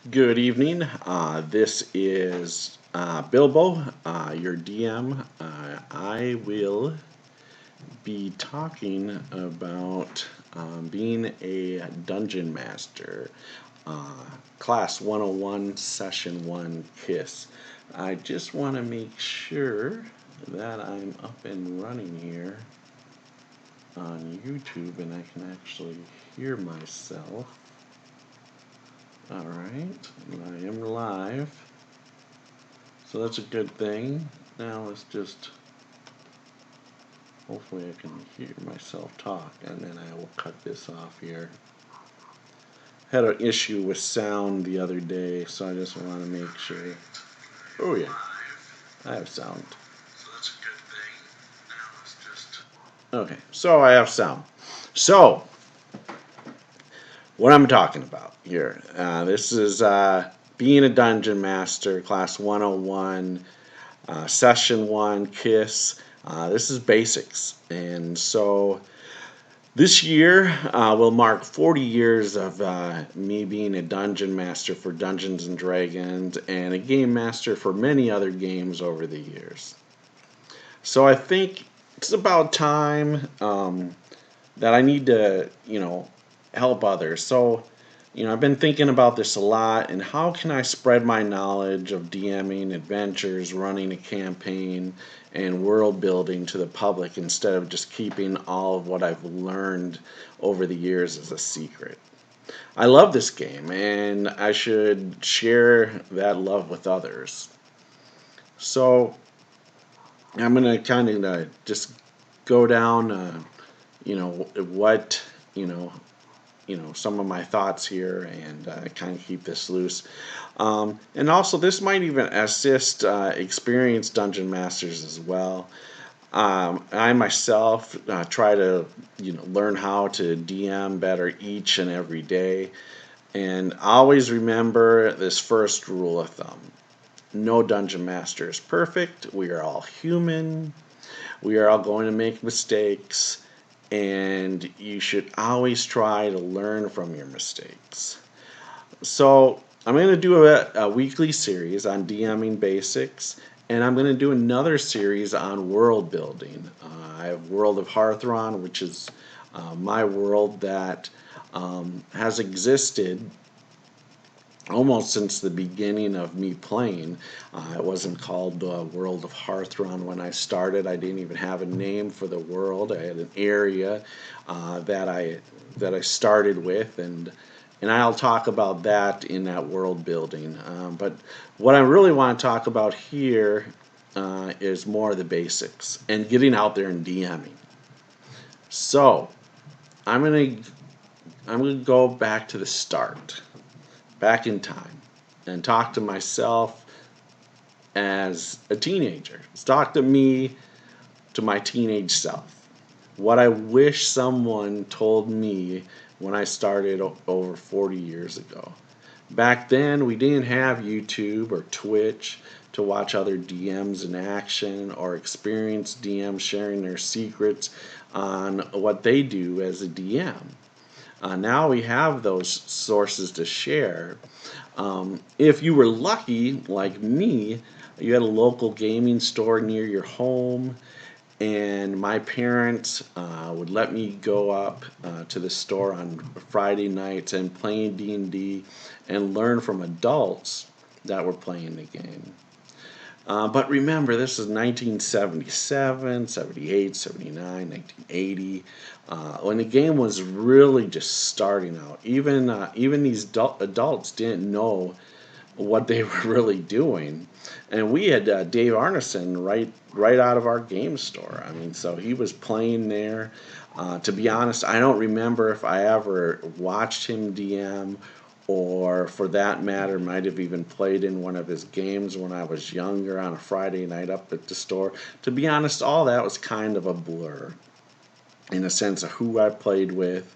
Good evening. This is Bilbo, your DM. I will be talking about being a dungeon master, uh, Class 101, Session 1 KISS. I just want to make sure that I'm up and running here on YouTube and I can actually hear myself. All right, I am live. So that's a good thing. Now let's just, hopefully I can hear myself talk, and then I will cut this off here. Had an issue with sound the other day, so I just want to make sure. Oh yeah, I have sound. So that's a good thing. Now let's just. Okay, so I have sound. So, what I'm talking about here. This is being a dungeon master, class 101, session 1, KISS. This is basics. And so this year will mark 40 years of me being a dungeon master for Dungeons and Dragons and a game master for many other games over the years. So I think it's about time that I need to, help others. So, I've been thinking about this a lot and how can I spread my knowledge of DMing, adventures, running a campaign, and world building to the public instead of just keeping all of what I've learned over the years as a secret. I love this game and I should share that love with others. So, I'm going to kind of just go down, what, you know, some of my thoughts here and kind of keep this loose. And also, this might even assist experienced dungeon masters as well. I myself try to learn how to DM better each and every day, and always remember this first rule of thumb: no dungeon master is perfect. We are all human. We are all going to make mistakes, and you should always try to learn from your mistakes. So, I'm going to do a weekly series on DMing basics, and I'm going to do another series on world building. I have World of Hearthron, which is my world that has existed almost since the beginning of me playing. It wasn't called World of Hearthron when I started. I didn't even have a name for the world. I had an area that I started with, and I'll talk about that in that world building. But what I really want to talk about here is more of the basics and getting out there and DMing. So I'm gonna I'm gonna go back to the start, back in time, and talk to myself as a teenager. Talk to me, to my teenage self. What I wish someone told me when I started over 40 years ago. Back then, we didn't have YouTube or Twitch to watch other DMs in action or experienced DMs sharing their secrets on what they do as a DM. Now we have those sources to share. If you were lucky, like me, you had a local gaming store near your home, and my parents would let me go up to the store on Friday nights and play D&D and learn from adults that were playing the game. But remember, this is 1977, 78, 79, 1980, when the game was really just starting out. Even these adults didn't know what they were really doing. And we had Dave Arneson right out of our game store. I mean, so he was playing there. To be honest, I don't remember if I ever watched him DM or for that matter might have even played in one of his games when I was younger on a Friday night up at the store. To be honest, all that was kind of a blur in a sense of who I played with,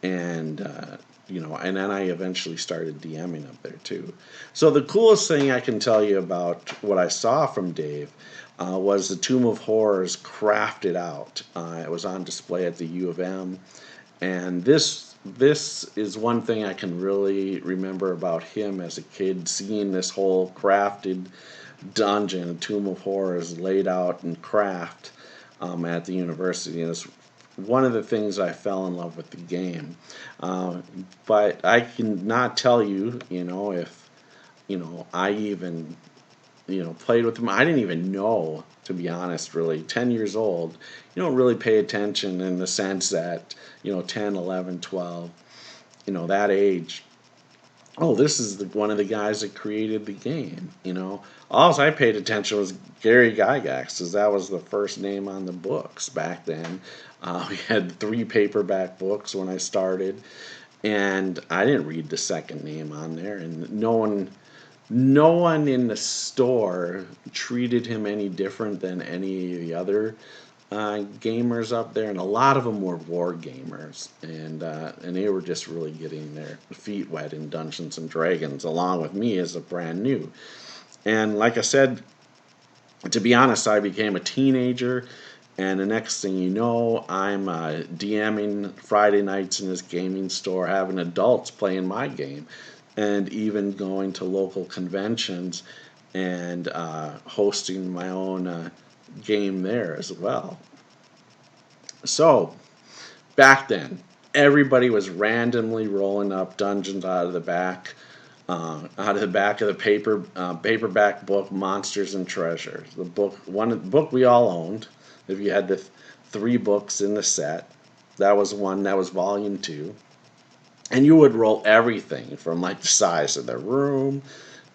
and and then I eventually started DMing up there too. So the coolest thing I can tell you about what I saw from Dave was the Tomb of Horrors crafted out. It was on display at the U of M, and this this is one thing I can really remember about him as a kid, seeing this whole crafted dungeon, Tomb of Horrors, laid out in craft at the university. And it's one of the things I fell in love with the game. Uh, but I cannot tell you, if I even played with them. I didn't even know, to be honest, really. 10 years old, you don't really pay attention in the sense that, 10, 11, 12, that age. Oh, this is one of the guys that created the game. All I paid attention was Gary Gygax, because that was the first name on the books back then. We had 3 paperback books when I started, and I didn't read the second name on there, and no one in the store treated him any different than any of the other gamers up there, and a lot of them were war gamers, and they were just really getting their feet wet in Dungeons and Dragons, along with me as a brand new. And like I said, to be honest, I became a teenager, and the next thing you know, I'm DMing Friday nights in this gaming store, having adults playing my game, and even going to local conventions and hosting my own game there as well. So, back then, everybody was randomly rolling up dungeons out of the paperback book, Monsters and Treasures. The book we all owned. If you had the 3 books in the set, that was one. That was volume 2, and you would roll everything from like the size of the room,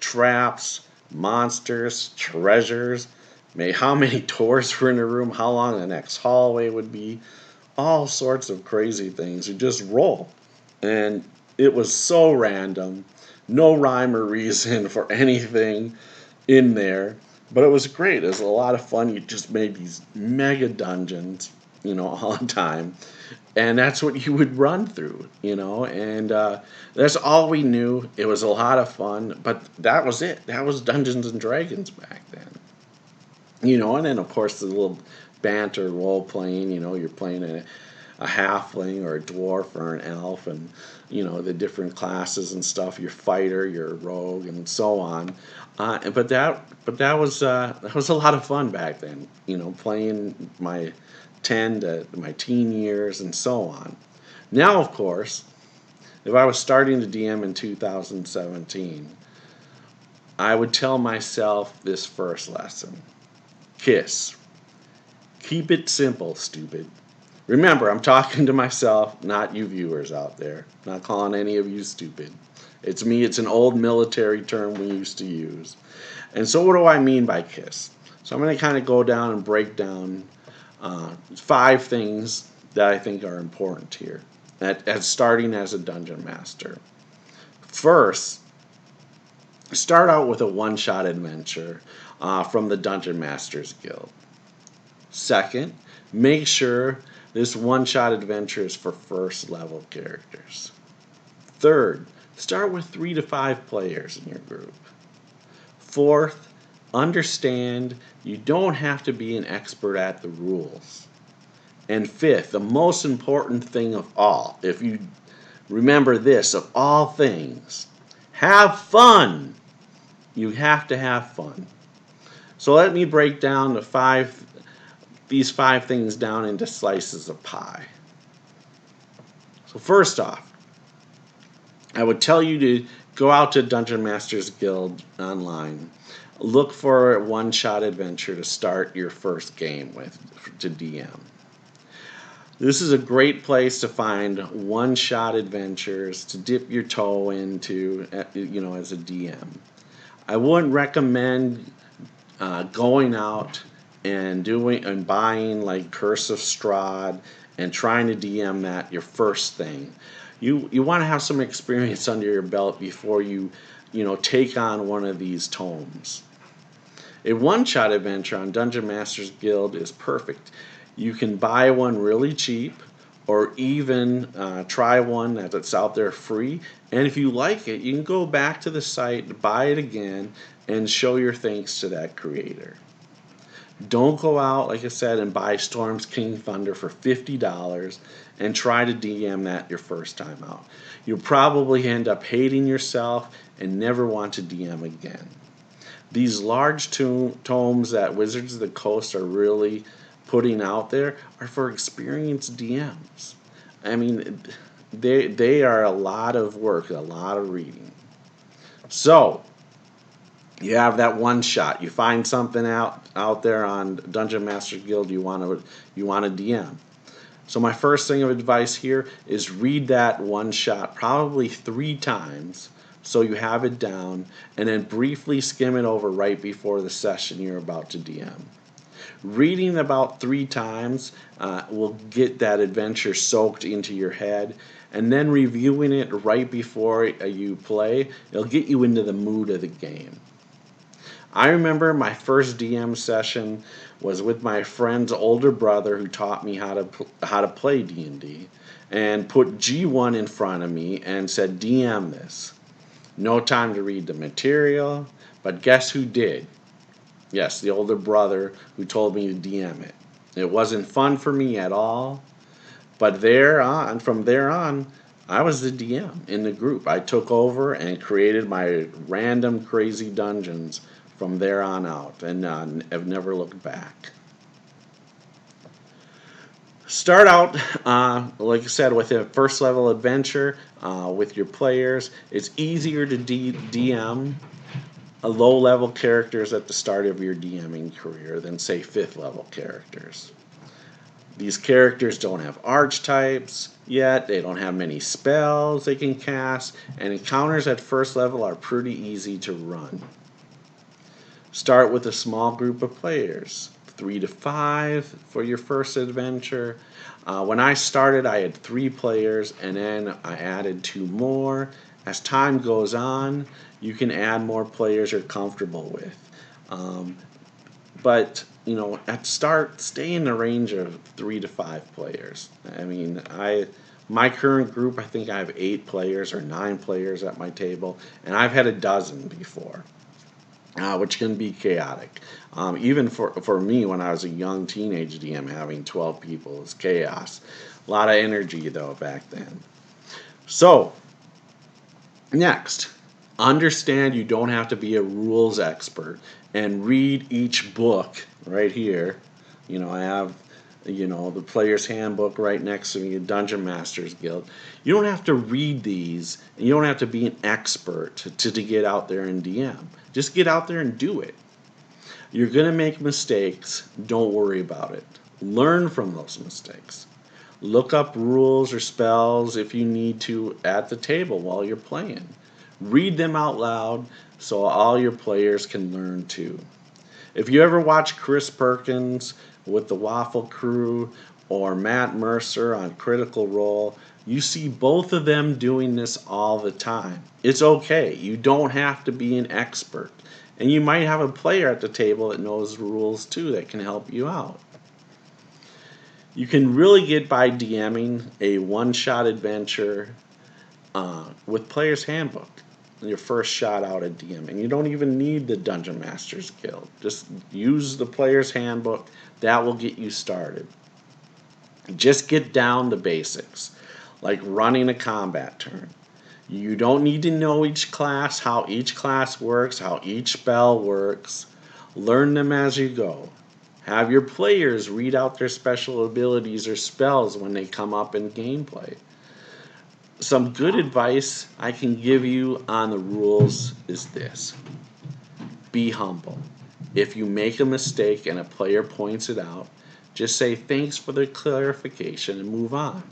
traps, monsters, treasures, maybe how many doors were in the room, how long the next hallway would be, all sorts of crazy things. You just roll. And it was so random, no rhyme or reason for anything in there. But it was great. It was a lot of fun. You just made these mega dungeons, all the time. And that's what you would run through. And that's all we knew. It was a lot of fun, but that was it. That was Dungeons and Dragons back then. And then, of course, the little banter role playing. You're playing a halfling or a dwarf or an elf, and the different classes and stuff. Your fighter, your rogue, and so on. But that was a lot of fun back then. Playing my 10 to my teen years and so on. Now, of course, if I was starting to DM in 2017, I would tell myself this first lesson: KISS. Keep it simple, stupid. Remember, I'm talking to myself, not you viewers out there. Not calling any of you stupid. It's me. It's an old military term we used to use. And so what do I mean by KISS? So I'm going to kind of go down and break down 5 things that I think are important here at starting as a dungeon master. First, start out with a one-shot adventure from the Dungeon Masters Guild. Second, make sure this one-shot adventure is for first level characters. Third, start with 3 to 5 players in your group. Fourth, understand you don't have to be an expert at the rules. And fifth, the most important thing of all, if you remember this, of all things, have fun. You have to have fun. So let me break down these 5 things down into slices of pie. So first off, I would tell you to go out to Dungeon Masters Guild online. Look for a one-shot adventure to start your first game with, to DM. This is a great place to find one-shot adventures to dip your toe into, as a DM. I wouldn't recommend going out and buying like Curse of Strahd and trying to DM that your first thing. You want to have some experience under your belt before you take on one of these tomes. A one-shot adventure on Dungeon Masters Guild is perfect. You can buy one really cheap, or even try one that's out there free. And if you like it, you can go back to the site, buy it again, and show your thanks to that creator. Don't go out, like I said, and buy Storm's King Thunder for $50 and try to DM that your first time out. You'll probably end up hating yourself and never want to DM again. These large tomes that Wizards of the Coast are really putting out there are for experienced DMs. I mean, they are a lot of work, a lot of reading. So, you have that one shot. You find something out there on Dungeon Master Guild you want to DM. So my first thing of advice here is read that one shot probably 3 times so you have it down, and then briefly skim it over right before the session you're about to DM. Reading about 3 times will get that adventure soaked into your head, and then reviewing it right before you play, it'll get you into the mood of the game. I remember my first DM session was with my friend's older brother who taught me how to play D&D, and put G1 in front of me and said, DM this. No time to read the material, but guess who did? Yes, the older brother who told me to DM it. It wasn't fun for me at all, but from there on, I was the DM in the group. I took over and created my random crazy dungeons from there on out, and have never looked back. Start out, like I said, with a first level adventure with your players. It's easier to DM low level characters at the start of your DMing career than, say, 5th level characters. These characters don't have archetypes yet, they don't have many spells they can cast, and encounters at first level are pretty easy to run. Start with a small group of players, 3 to 5 for your first adventure. When I started, I had 3 players, and then I added 2 more. As time goes on, you can add more players you're comfortable with. But at start, stay in the range of 3 to 5 players. I mean, my current group, I think I have 8 players or 9 players at my table, and I've had a dozen before. Which can be chaotic. Even for me, when I was a young teenage DM, having 12 people is chaos. A lot of energy, though, back then. So, next, understand you don't have to be a rules expert and read each book right here. I have the player's handbook right next to me, Dungeon Masters Guild. You don't have to read these, and you don't have to be an expert to get out there and DM. Just get out there and do it. You're going to make mistakes. Don't worry about it. Learn from those mistakes. Look up rules or spells if you need to at the table while you're playing. Read them out loud so all your players can learn too. If you ever watch Chris Perkins with the Waffle Crew or Matt Mercer on Critical Role, you see both of them doing this all the time. It's okay. You don't have to be an expert. And you might have a player at the table that knows rules too that can help you out. You can really get by DMing a one-shot adventure with Player's Handbook. Your first shot out at DMing. You don't even need the Dungeon Masters Guild. Just use the Player's Handbook. That will get you started. Just get down the basics, like running a combat turn. You don't need to know each class, how each class works, how each spell works. Learn them as you go. Have your players read out their special abilities or spells when they come up in gameplay. Some good advice I can give you on the rules is this. Be humble. If you make a mistake and a player points it out, just say thanks for the clarification and move on.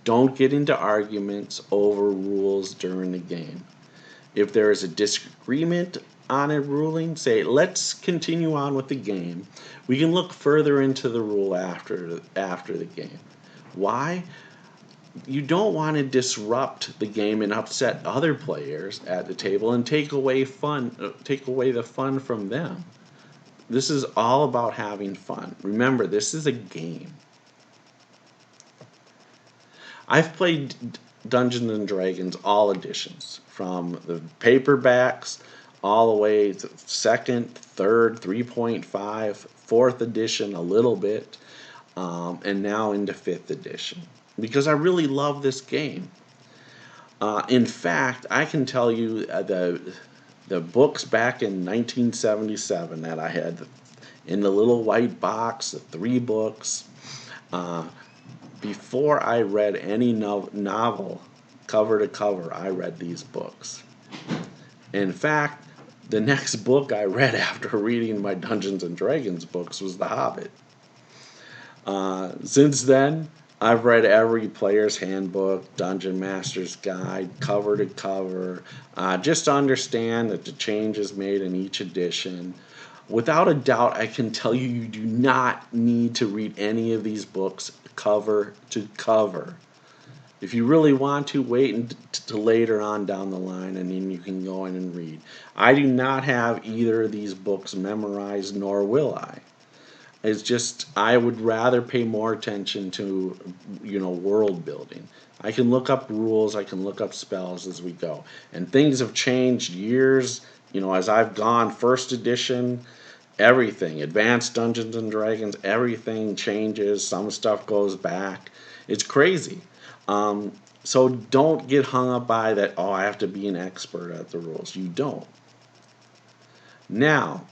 Don't get into arguments over rules during the game. If there is a disagreement on a ruling, say let's continue on with the game. We can look further into the rule after the game. Why? You don't want to disrupt the game and upset other players at the table and take away the fun from them. This is all about having fun. Remember, this is a game. I've played Dungeons and Dragons all editions, from the paperbacks all the way to second, third, 3.5, fourth edition a little bit, and now into fifth edition because I really love this game. In fact, I can tell you the books back in 1977 that I had in the little white box, the 3 books. Uh, Before I read any novel cover to cover, I read these books. In fact, the next book I read after reading my Dungeons and Dragons books was The Hobbit. Since then, I've read every player's handbook, Dungeon Master's Guide, cover to cover, just to understand that the changes made in each edition. Without a doubt, I can tell you, you do not need to read any of these books cover to cover. If you really want to, wait to later on down the line and then you can go in and read. I do not have either of these books memorized, nor will I. It's just I would rather pay more attention to, world building. I can look up rules, I can look up spells as we go. And things have changed years, as I've gone first edition, everything, advanced Dungeons and Dragons, everything changes, some stuff goes back. It's crazy. So don't get hung up by that, oh, I have to be an expert at the rules. You don't. Now,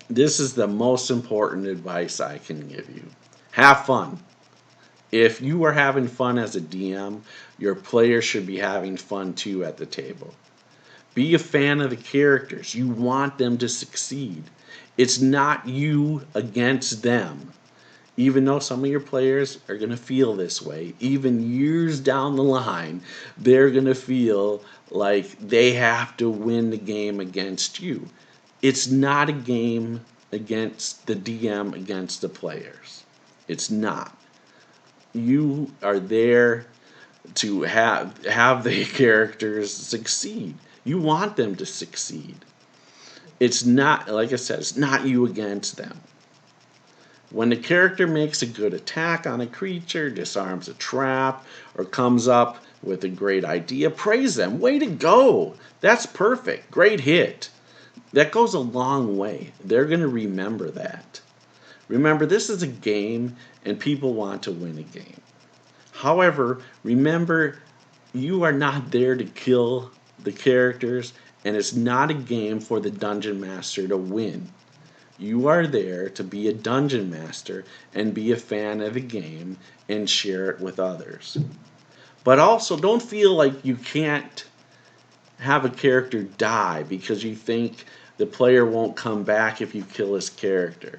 this is the most important advice I can give you. Have fun. If you are having fun as a DM, your players should be having fun too at the table. Be a fan of the characters. You want them to succeed. It's not you against them. Even though some of your players are going to feel this way, even years down the line, they're going to feel like they have to win the game against you. It's not a game against the DM against the players. It's not. You are there to have the characters succeed. You want them to succeed. It's not, like I said, it's not you against them. When the character makes a good attack on a creature, disarms a trap, or comes up with a great idea, praise them. Way to go! That's perfect. Great hit. That goes a long way. They're going to remember that. Remember, this is a game, and people want to win a game. However, remember, you are not there to kill the characters, and it's not a game for the dungeon master to win. You are there to be a dungeon master and be a fan of the game and share it with others. But also, don't feel like you can't have a character die because you think the player won't come back if you kill his character.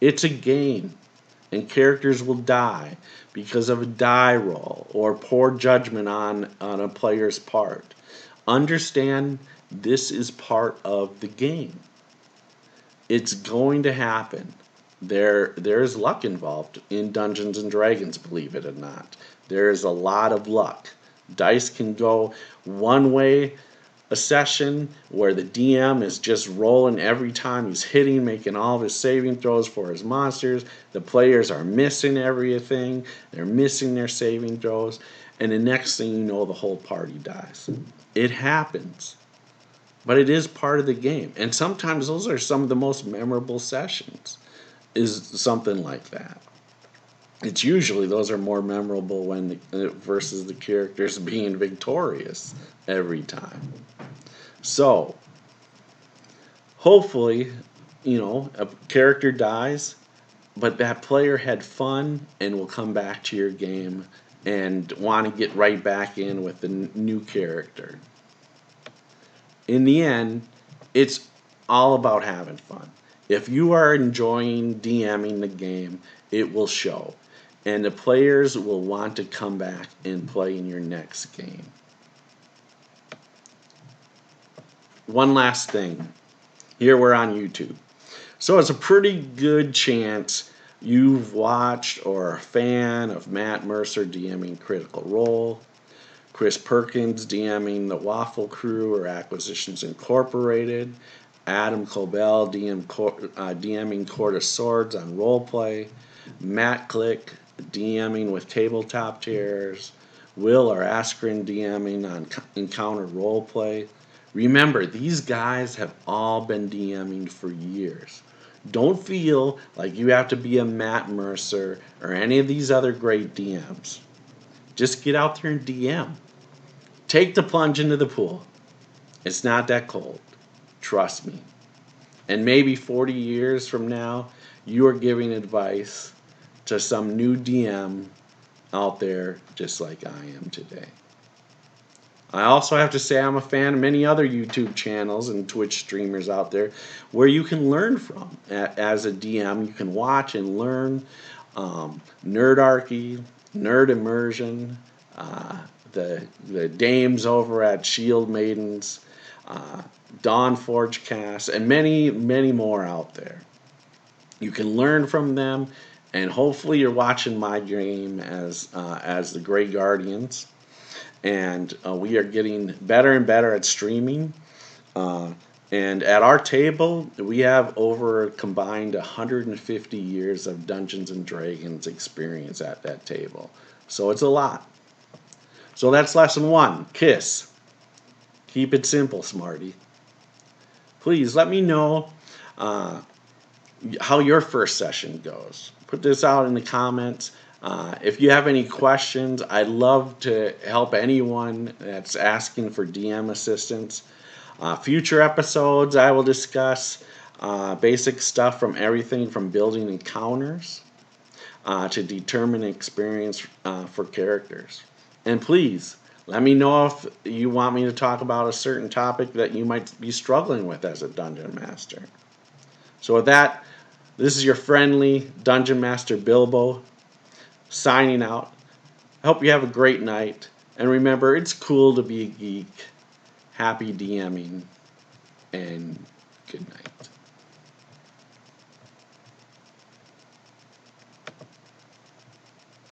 It's a game, and characters will die because of a die roll or poor judgment on a player's part. Understand this is part of the game. It's going to happen. There's luck involved in Dungeons and Dragons, believe it or not. There is a lot of luck. Dice can go one way a session where the DM is just rolling every time he's hitting, making all of his saving throws for his monsters. The players are missing everything. They're missing their saving throws. And the next thing you know, the whole party dies. It happens. But it is part of the game. And sometimes those are some of the most memorable sessions, is something like that. It's usually those are more memorable when versus the characters being victorious every time. So, hopefully, a character dies, but that player had fun and will come back to your game and want to get right back in with the new character. In the end, it's all about having fun. If you are enjoying DMing the game, it will show. And the players will want to come back and play in your next game. One last thing. Here we're on YouTube. So it's a pretty good chance you've watched or are a fan of Matt Mercer DMing Critical Role, Chris Perkins DMing The Waffle Crew or Acquisitions Incorporated, Adam Cobell DMing Court of Swords on Roleplay, Matt Click DMing with Tabletop Terrors, Will or Askren DMing on Encounter Roleplay, Remember, these guys have all been DMing for years. Don't feel like you have to be a Matt Mercer or any of these other great DMs. Just get out there and DM. Take the plunge into the pool. It's not that cold. Trust me. And maybe 40 years from now, you are giving advice to some new DM out there just like I am today. I also have to say I'm a fan of many other YouTube channels and Twitch streamers out there where you can learn from. As a DM, you can watch and learn. Nerdarchy, Nerd Immersion, uh, the dames over at Shield Maidens, Dawn Forge Cast, and many, many more out there. You can learn from them, and hopefully you're watching my game as the Grey Guardians. And we are getting better and better at streaming. Uh, and at our table, we have over a combined 150 years of Dungeons and Dragons experience at that table. So it's a lot. So that's lesson one. Kiss. Keep it simple, Smarty. Please let me know uh, how your first session goes. Put this out in the comments. If you have any questions, I'd love to help anyone that's asking for DM assistance. Future episodes, I will discuss basic stuff from everything from building encounters to determine experience for characters. And please, let me know if you want me to talk about a certain topic that you might be struggling with as a dungeon master. So with that, this is your friendly Dungeon Master Bilbo signing out. I hope you have a great night. And remember, it's cool to be a geek. Happy DMing. And good night.